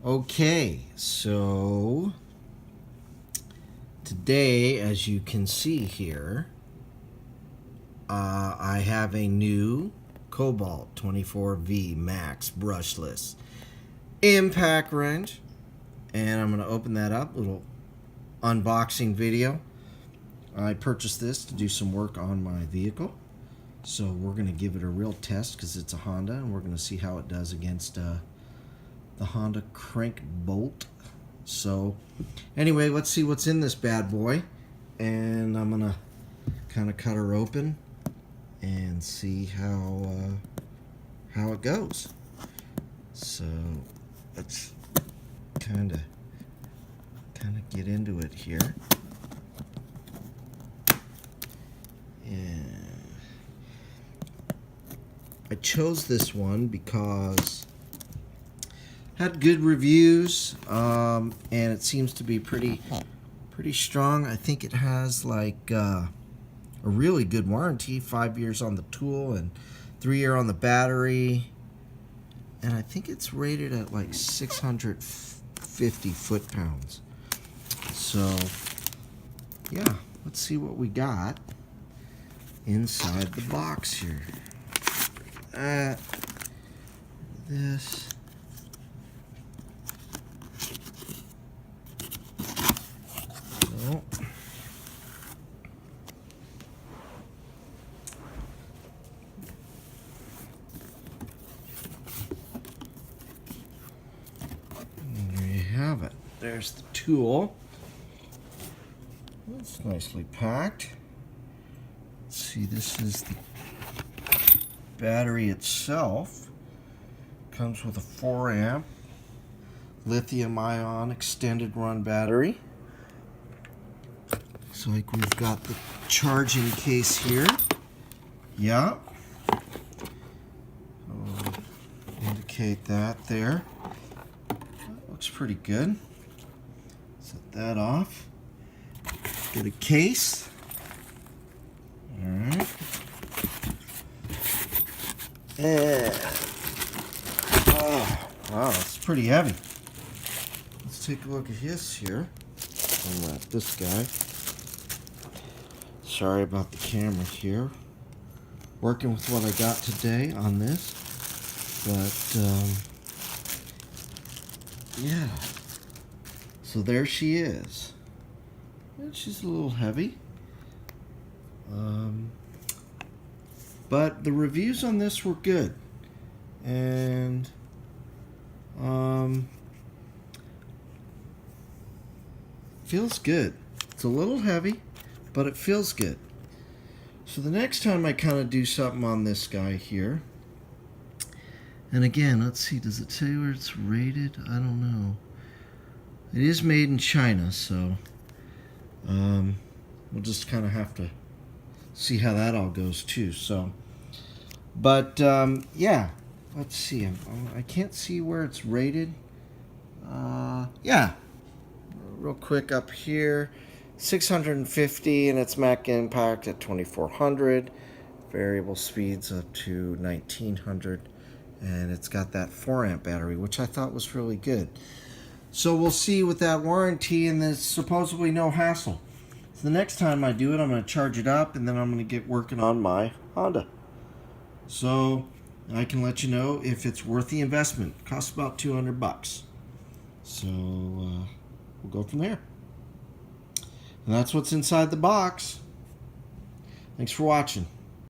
Okay, so today, as you can see here, I have a new KOBALT 24V Max brushless impact wrench, and I'm going to open that up, little unboxing video. I purchased this to do some work on my vehicle, so we're going to give it a real test because it's a Honda, and we're going to see how it does against the Honda crank bolt. So anyway, let's see what's in this bad boy, and I'm gonna kind of cut her open and see how it goes. So let's kind of get into it here. And I chose this one because had good reviews, and it seems to be pretty strong. I think it has like a really good warranty, 5 years on the tool and 3-year on the battery, and I think it's rated at like 650 foot-pounds. So yeah, let's see what we got inside the box here. This. So, and there you have it. There's the tool. It's nicely packed. Let's see, this is the battery itself. Comes with a 4-amp lithium-ion extended run battery. So like we've got the charging case here. Yeah. I'll indicate that there. That looks pretty good. Set that off. Get a case. Alright. And oh, wow, it's pretty heavy. Let's take a look at his here. This guy. Sorry about the camera here. Working with what I got today on this. But, yeah. So there she is. And she's a little heavy. But the reviews on this were good. And, feels good. It's a little heavy, but it feels good. So the next time I kind of do something on this guy here, and again, let's see, does it say where it's rated? I don't know. It is made in China, so we'll just kind of have to see how that all goes too. So, but yeah, let's see. I can't see where it's rated. Yeah, real quick up here. 650, and it's Mac impact at 2400, variable speeds up to 1900, and it's got that 4-amp battery, which I thought was really good. So we'll see with that warranty, and there's supposedly no hassle. So the next time I do it, I'm going to charge it up, and then I'm going to get working on my Honda. So I can let you know if it's worth the investment. It costs about 200 bucks. So we'll go from there. And that's what's inside the box. Thanks for watching.